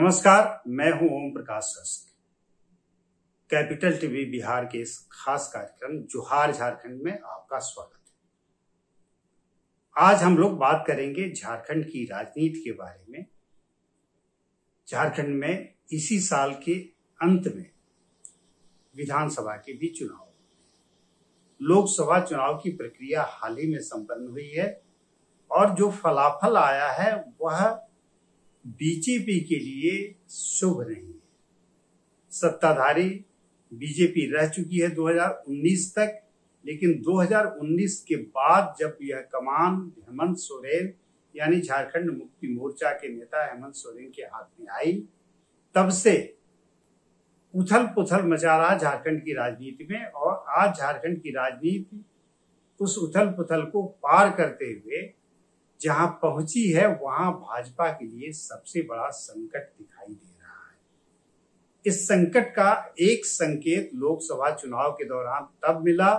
नमस्कार, मैं हूं ओम प्रकाश सस्क। कैपिटल टीवी बिहार के इस खास कार्यक्रम जोहार झारखंड में आपका स्वागत है। आज हम लोग बात करेंगे झारखंड की राजनीति के बारे में। झारखंड में इसी साल के अंत में विधानसभा के भी चुनाव, लोकसभा चुनाव की प्रक्रिया हाल ही में संपन्न हुई है और जो फलाफल आया है वह बीजेपी के लिए शुभ नहीं है। सत्ताधारी बीजेपी रह चुकी है 2019 तक, लेकिन 2019 के बाद जब यह कमान हेमंत सोरेन यानी झारखंड मुक्ति मोर्चा के नेता हेमंत सोरेन के हाथ में आई, तब से उथल पुथल मचा रहा झारखंड की राजनीति में। और आज झारखंड की राजनीति उस उथल पुथल को पार करते हुए जहां पहुंची है, वहां भाजपा के लिए सबसे बड़ा संकट दिखाई दे रहा है। इस संकट का एक संकेत लोकसभा चुनाव के दौरान तब मिला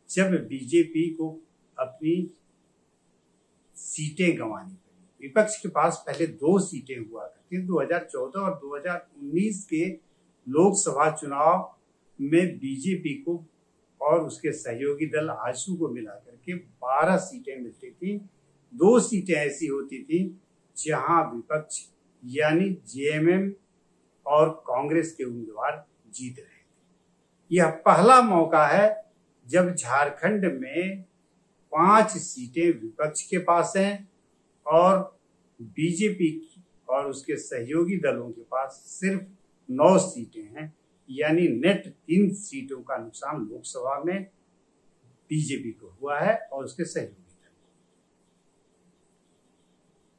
जब बीजेपी को अपनी सीटें गंवानी पड़ी। विपक्ष के पास पहले 2 सीटें हुआ करती। 2014 और 2019 के लोकसभा चुनाव में बीजेपी को और उसके सहयोगी दल आजसू को मिलाकर के 12 सीटें मिलती थी। 2 सीटें ऐसी होती थी जहां विपक्ष यानी जेएमएम और कांग्रेस के उम्मीदवार जीत रहे थे। यह पहला मौका है जब झारखंड में 5 सीटें विपक्ष के पास हैं और बीजेपी और उसके सहयोगी दलों के पास सिर्फ 9 सीटें हैं, यानी नेट 3 सीटों का नुकसान लोकसभा में बीजेपी को हुआ है और उसके सहयोगी।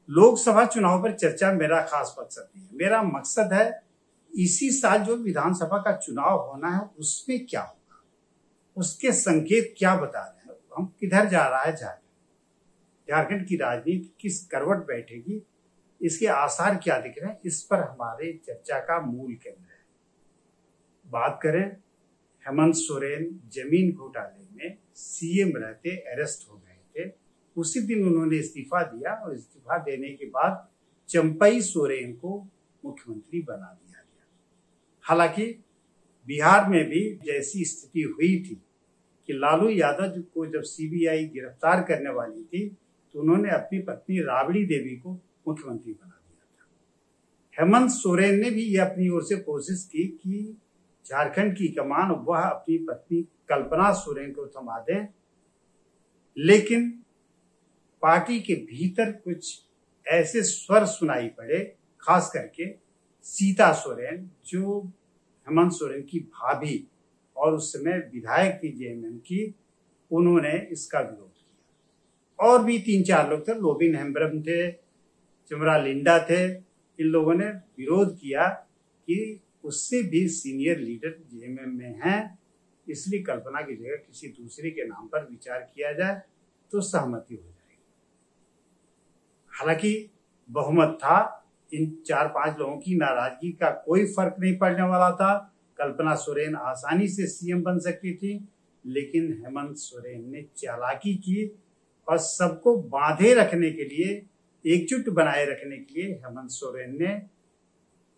लोकसभा चुनाव पर चर्चा मेरा खास मकसद नहीं है। मेरा मकसद है इसी साल जो विधानसभा का चुनाव होना है उसमें क्या होगा, उसके संकेत क्या बता रहे हैं, हम किधर जा रहा है झारखंड की राजनीति किस करवट बैठेगी, इसके आसार क्या दिख रहे हैं, इस पर हमारे चर्चा का मूल केंद्र है। बात करें, हेमंत सोरेन जमीन घोटाले में सीएम रहते अरेस्ट हो गए थे। उसी दिन उन्होंने इस्तीफा दिया और इस्तीफा देने के बाद चंपई सोरेन को मुख्यमंत्री बना दिया गया। हालांकि बिहार में भी जैसी स्थिति हुई थी कि लालू यादव को जब सीबीआई गिरफ्तार करने वाली थी तो उन्होंने अपनी पत्नी राबड़ी देवी को मुख्यमंत्री बना दिया था। हेमंत सोरेन ने भी यह अपनी ओर से कोशिश की कि झारखंड की कमान वह अपनी पत्नी कल्पना सोरेन को थमा दें, लेकिन पार्टी के भीतर कुछ ऐसे स्वर सुनाई पड़े, खास करके सीता सोरेन जो हेमंत सोरेन की भाभी और उस समय विधायक थी जेएमएम की, उन्होंने इसका विरोध किया। और भी 3-4 लोग थे, लोबिन हेम्ब्रम थे, चमरा लिंडा थे। इन लोगों ने विरोध किया कि उससे भी सीनियर लीडर जेएमएम में हैं, इसलिए कल्पना की जगह किसी दूसरे के नाम पर विचार किया जाए तो सहमति हो जाए। हालांकि बहुमत था, इन 4-5 लोगों की नाराजगी का कोई फर्क नहीं पड़ने वाला था। कल्पना सोरेन आसानी से सीएम बन सकती थी, लेकिन हेमंत सोरेन ने चालाकी की और सबको बांधे रखने के लिए, एकजुट बनाए रखने के लिए हेमंत सोरेन ने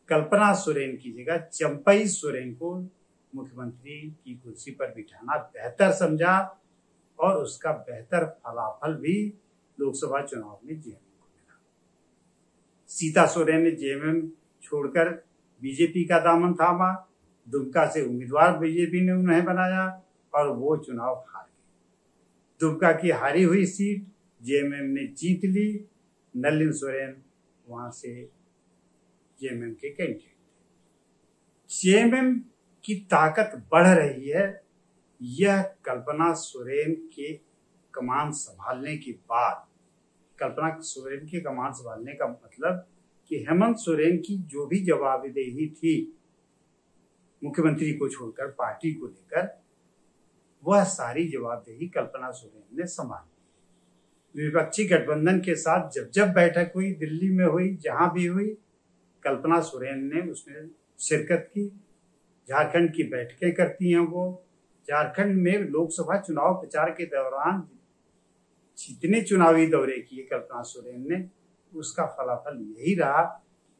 कल्पना सोरेन की जगह चंपई सोरेन को मुख्यमंत्री की कुर्सी पर बिठाना बेहतर समझा और उसका बेहतर फलाफल भी लोकसभा चुनाव में जेएमएम को मिला। सीता सोरेन ने जेएमएम छोड़कर बीजेपी का दामन थामा। दुमका से उम्मीदवार बीजेपी ने उन्हें बनाया और वो चुनाव हार गए। दुमका की हारी हुई सीट जेएमएम ने जीत ली। नलिन सोरेन वहां से जेएमएम के कैंडिडेट थे। जेएमएम की ताकत बढ़ रही है, यह कल्पना सोरेन के कमान संभालने के बाद। कल्पना सोरेन के कमान संभालने का मतलब कि हेमंत सोरेन की जो भी जवाबदेही थी मुख्यमंत्री को छोड़कर पार्टी को लेकर, वह सारी जवाबदेही कल्पना सोरेन ने संभाली। विपक्षी गठबंधन के साथ जब जब बैठक हुई, दिल्ली में हुई, जहां भी हुई, कल्पना सोरेन ने उसमें शिरकत की। झारखंड की बैठकें करती हैं वो। झारखंड में लोकसभा चुनाव प्रचार के दौरान जितने चुनावी दौरे किए कल्पना सोरेन ने, उसका फलाफल यही रहा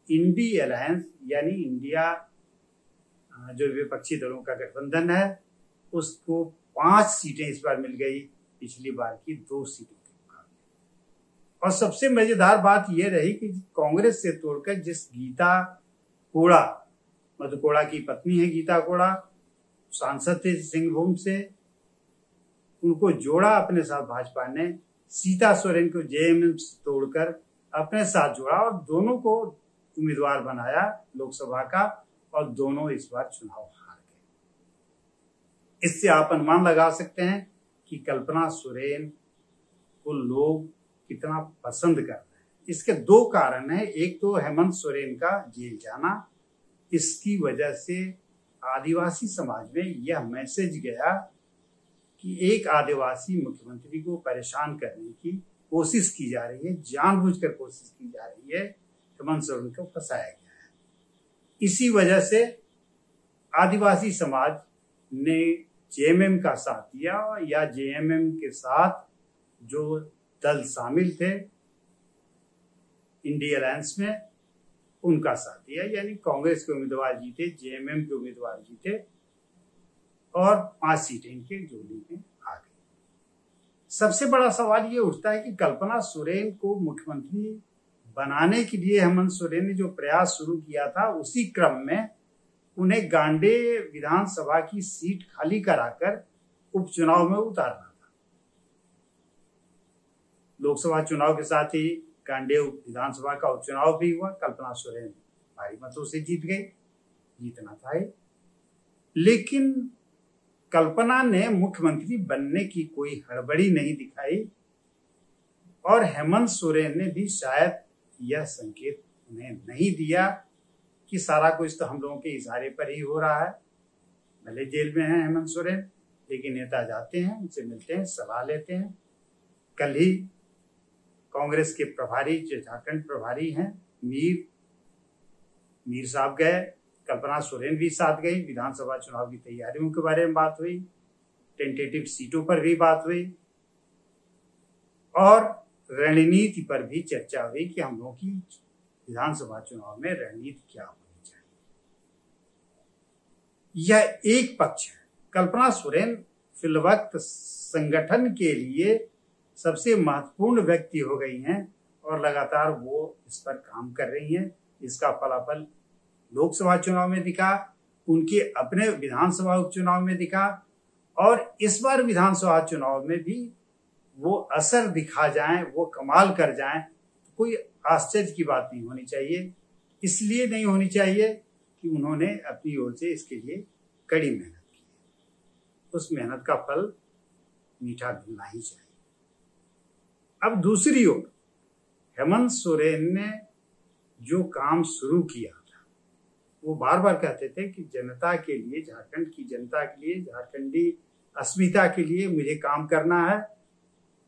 इंडी अलायंस यानी इंडिया जो विपक्षी दलों का गठबंधन है उसको 5 सीटें इस बार मिल गई, पिछली बार की 2 सीटों के मुकाबले। और सबसे मजेदार बात यह रही कि कांग्रेस से तोड़कर जिस गीता कोड़ा, मधु कोड़ा की पत्नी है गीता कोड़ा, सांसद थे सिंहभूम से, उनको जोड़ा अपने साथ भाजपा ने। सीता सोरेन को जेएमएम से तोड़कर अपने साथ जोड़ा और दोनों को उम्मीदवार बनाया लोकसभा का, और दोनों इस बार चुनाव हार गए। इससे आप अनुमान लगा सकते हैं कि कल्पना सोरेन को लोग कितना पसंद कर रहे हैं। इसके 2 कारण हैं। एक तो हेमंत सोरेन का जेल जाना, इसकी वजह से आदिवासी समाज में यह मैसेज गया कि एक आदिवासी मुख्यमंत्री को परेशान करने की कोशिश की जा रही है, जानबूझकर कोशिश की जा रही है, हेमंत सोरेन को फंसाया गया है। इसी वजह से आदिवासी समाज ने जेएमएम का साथ दिया, या जेएमएम के साथ जो दल शामिल थे इंडिया अलायंस में उनका साथ दिया, यानी कांग्रेस के उम्मीदवार जीते, जेएमएम के उम्मीदवार जीते और 5 सीटें इनके जोड़ी में आ गई। सबसे बड़ा सवाल ये उठता है कि कल्पना सोरेन को मुख्यमंत्री बनाने के लिए हेमंत सोरेन ने जो प्रयास शुरू किया था, उसी क्रम में उन्हें गांडे विधानसभा की सीट खाली कराकर उपचुनाव में उतारना था। लोकसभा चुनाव के साथ ही गांडे विधानसभा का उपचुनाव भी हुआ, कल्पना सोरेन भारी मतों से जीत गई, जीतना था। लेकिन कल्पना ने मुख्यमंत्री बनने की कोई हड़बड़ी नहीं दिखाई, और हेमंत सोरेन ने भी शायद यह संकेत उन्हें नहीं दिया कि सारा कुछ तो हम लोगों के इशारे पर ही हो रहा है। भले जेल में हैं हेमंत सोरेन, लेकिन नेता जाते हैं, उनसे मिलते हैं, सलाह लेते हैं। कल ही कांग्रेस के प्रभारी, जो झारखंड प्रभारी हैं, मीर साहब गए, कल्पना सोरेन भी साथ गई। विधानसभा चुनाव की तैयारियों के बारे में बात हुई, टेंटेटिव सीटों पर भी बात हुई, और रणनीति पर भी चर्चा हुई कि हम लोगों की विधानसभा चुनाव में रणनीति क्या होनी चाहिए। यह एक पक्ष है। कल्पना सोरेन फिलवक्त संगठन के लिए सबसे महत्वपूर्ण व्यक्ति हो गई हैं और लगातार वो इस पर काम कर रही हैं। इसका फलाफल लोकसभा चुनाव में दिखा, उनके अपने विधानसभा उपचुनाव में दिखा, और इस बार विधानसभा चुनाव में भी वो असर दिखा जाएं, वो कमाल कर जाएं, तो कोई आश्चर्य की बात नहीं होनी चाहिए। इसलिए नहीं होनी चाहिए कि उन्होंने अपनी ओर से इसके लिए कड़ी मेहनत की, उस मेहनत का फल मीठा मिलना ही चाहिए। अब दूसरी ओर हेमंत सोरेन ने जो काम शुरू किया था, वो बार बार कहते थे कि जनता के लिए, झारखंड की जनता के लिए, झारखंडी अस्मिता के लिए मुझे काम करना है,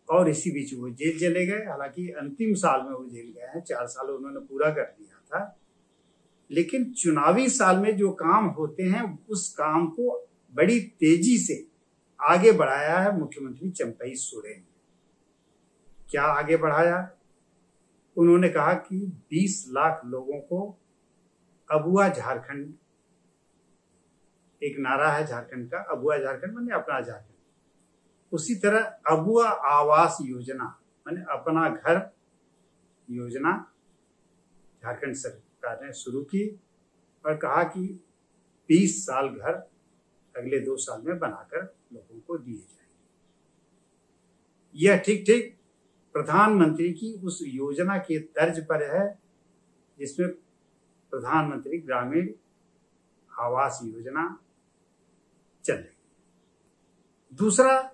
और इसी बीच वो जेल चले गए। हालांकि अंतिम साल में वो जेल गए हैं, 4 साल उन्होंने पूरा कर दिया था, लेकिन चुनावी साल में जो काम होते हैं उस काम को बड़ी तेजी से आगे बढ़ाया है मुख्यमंत्री चंपई सोरेन ने। क्या आगे बढ़ाया? उन्होंने कहा कि 20 लाख लोगों को अबुआ झारखंड, एक नारा है झारखंड का, अबुआ झारखंड माने अपना झारखंड, उसी तरह अबुआ आवास योजना माने अपना घर योजना झारखंड सरकार ने शुरू की, और कहा कि 20 साल घर अगले 2 साल में बनाकर लोगों को दिए जाएंगे। यह ठीक प्रधानमंत्री की उस योजना के तर्ज पर है जिसमें प्रधानमंत्री ग्रामीण आवास योजना चल रही है। दूसरा,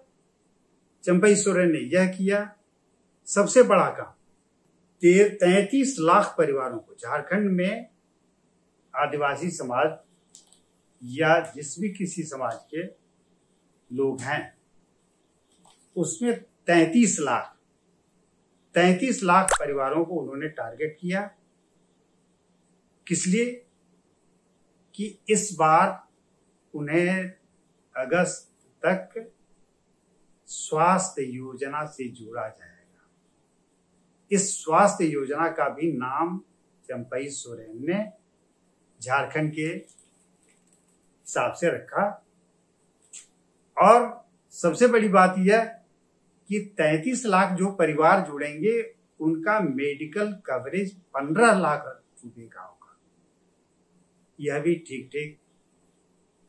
चंपई सोरेन ने यह किया, सबसे बड़ा काम, 33 लाख परिवारों को, झारखंड में आदिवासी समाज या जिस भी किसी समाज के लोग हैं उसमें 33 लाख परिवारों को उन्होंने टारगेट किया। किस लिए? कि इस बार उन्हें अगस्त तक स्वास्थ्य योजना से जोड़ा जाएगा। इस स्वास्थ्य योजना का भी नाम चंपई सोरेन ने झारखंड के हिसाब से रखा। और सबसे बड़ी बात यह कि 33 लाख जो परिवार जुड़ेंगे उनका मेडिकल कवरेज 15 लाख रुपए का होगा। यह भी ठीक ठीक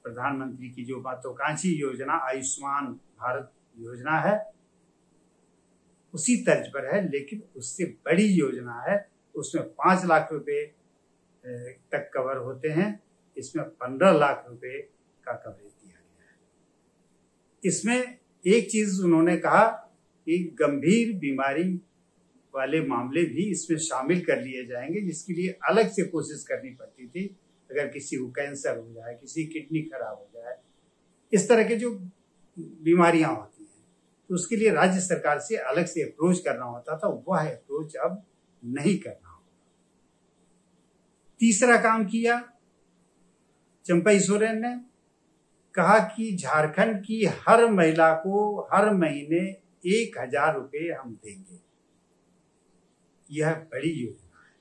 प्रधानमंत्री की जो महत्वाकांक्षी योजना आयुष्मान भारत योजना है उसी तर्ज पर है, लेकिन उससे बड़ी योजना है। उसमें 5 लाख रुपए तक कवर होते हैं, इसमें 15 लाख रुपए का कवरेज दिया गया है। इसमें एक चीज उन्होंने कहा कि गंभीर बीमारी वाले मामले भी इसमें शामिल कर लिए जाएंगे, जिसके लिए अलग से कोशिश करनी पड़ती थी। अगर किसी को कैंसर हो जाए, किसी की किडनी खराब हो जाए, इस तरह के जो बीमारियां होती हैं, तो उसके लिए राज्य सरकार से अलग से अप्रोच करना होता था। वह अप्रोच अब नहीं करना होगा। तीसरा काम किया चंपई सोरेन ने, कहा कि झारखंड की हर महिला को हर महीने 1000 रुपए हम देंगे। यह बड़ी योजना है।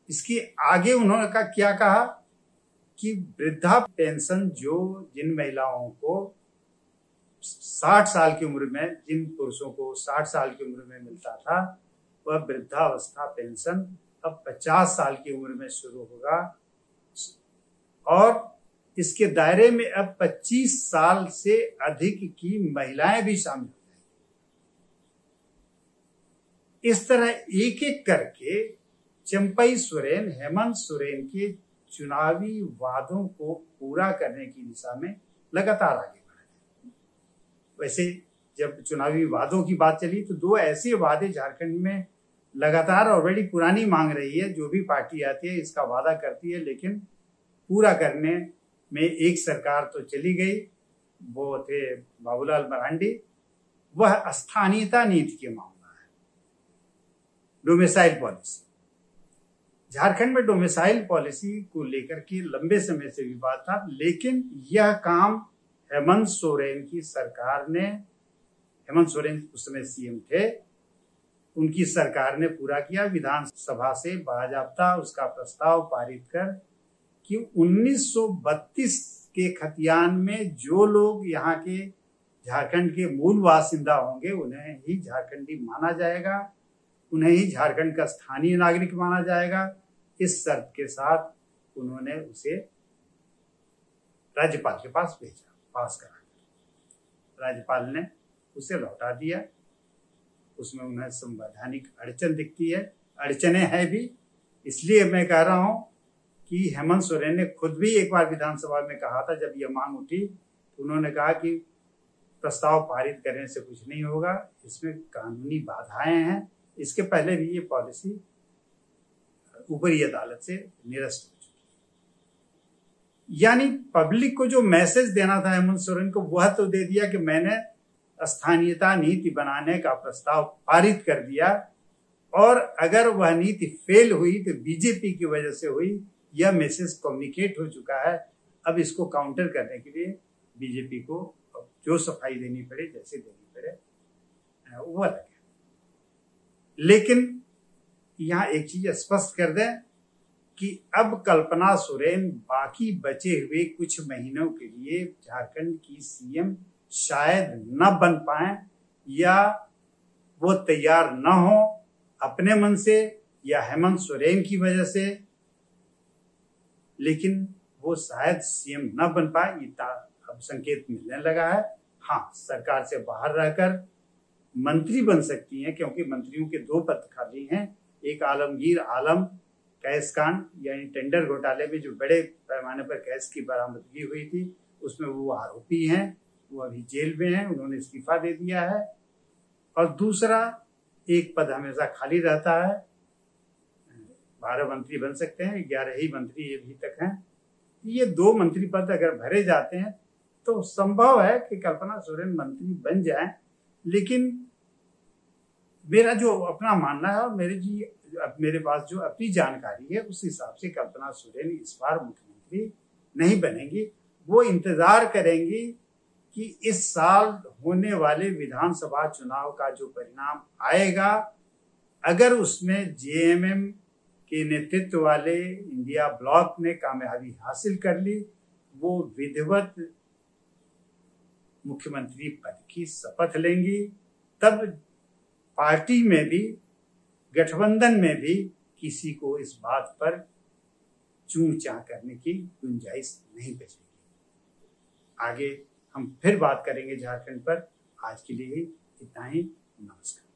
इसके आगे उन्होंने क्या कहा कि वृद्धा पेंशन जो जिन महिलाओं को 60 साल की उम्र में, जिन पुरुषों को 60 साल की उम्र में मिलता था, वह वृद्धावस्था पेंशन अब 50 साल की उम्र में शुरू होगा और इसके दायरे में अब 25 साल से अधिक की महिलाएं भी शामिल हो जाएंगी। इस तरह एक एक करके चंपई सोरेन हेमंत सोरेन के चुनावी वादों को पूरा करने की दिशा में लगातार आगे बढ़ रहे। वैसे जब चुनावी वादों की बात चली तो 2 ऐसे वादे झारखंड में लगातार और बड़ी पुरानी मांग रही है। जो भी पार्टी आती है इसका वादा करती है, लेकिन पूरा करने में एक सरकार तो चली गई, वो थे बाबूलाल मरांडी। वह स्थानीयता नीति के मामला है, डोमिसाइल पॉलिसी। झारखंड में डोमिसाइल पॉलिसी को लेकर के लंबे समय से विवाद था, लेकिन यह काम हेमंत सोरेन की सरकार ने, हेमंत सोरेन उस समय सीएम थे, उनकी सरकार ने पूरा किया। विधानसभा से बाजाबता उसका प्रस्ताव पारित कर कि 1932 के खतियान में जो लोग यहाँ के झारखंड के मूल बासिंदा होंगे उन्हें ही झारखंडी माना जाएगा, उन्हें ही झारखंड का स्थानीय नागरिक माना जाएगा। इस शर्त के साथ उन्होंने उसे राज्यपाल के पास भेजा, पास करा। राज्यपाल ने उसे लौटा दिया। उसमें उन्हें संवैधानिक अड़चन दिखती है, अड़चने हैं भी। इसलिए मैं कह रहा हूं कि हेमंत सोरेन ने खुद भी एक बार विधानसभा में कहा था, जब यह मांग उठी तो उन्होंने कहा कि प्रस्ताव पारित करने से कुछ नहीं होगा, इसमें कानूनी बाधाएं हैं। इसके पहले भी ये पॉलिसी ऊपरी अदालत से निरस्त हो चुकी है। यानी पब्लिक को जो मैसेज देना था हेमंत सोरेन को, वह तो दे दिया कि मैंने स्थानीयता नीति बनाने का प्रस्ताव पारित कर दिया, और अगर वह नीति फेल हुई तो बीजेपी की वजह से हुई। यह मैसेज कम्युनिकेट हो चुका है। अब इसको काउंटर करने के लिए बीजेपी को जो सफाई देनी पड़े, जैसे देनी पड़े, वो अलग है। लेकिन यहां एक चीज स्पष्ट कर दें कि अब कल्पना सोरेन बाकी बचे हुए कुछ महीनों के लिए झारखंड की सीएम शायद न बन पाए, या वो तैयार न हो अपने मन से या हेमंत सोरेन की वजह से, लेकिन वो शायद सीएम न बन पाए। ये अब संकेत मिलने लगा है। हाँ, सरकार से बाहर रहकर मंत्री बन सकती हैं, क्योंकि मंत्रियों के 2 पद खाली हैं। एक आलमगीर आलम कैश कांड यानी टेंडर घोटाले में जो बड़े पैमाने पर कैश की बरामदगी हुई थी, उसमें वो आरोपी हैं, वो अभी जेल में हैं, उन्होंने इस्तीफा दे दिया है। और दूसरा एक पद हमेशा खाली रहता है, 12 मंत्री बन सकते हैं, 11 ही मंत्री अभी तक हैं। ये 2 मंत्री पद अगर भरे जाते हैं तो संभव है कि कल्पना सोरेन मंत्री बन जाएं। लेकिन मेरा जो अपना मानना है और मेरे पास जो अपनी जानकारी है, उस हिसाब से कल्पना सोरेन इस बार मुख्यमंत्री नहीं बनेंगी। वो इंतजार करेंगी कि इस साल होने वाले विधानसभा चुनाव का जो परिणाम आएगा अगर उसमें जेएमएम के नेतृत्व वाले इंडिया ब्लॉक ने कामयाबी हासिल कर ली, वो विधिवत मुख्यमंत्री पद की शपथ लेंगी, तब पार्टी में भी, गठबंधन में भी किसी को इस बात पर चूं चां करने की गुंजाइश नहीं बचेगी। आगे हम फिर बात करेंगे झारखंड पर। आज के लिए इतना ही। नमस्कार।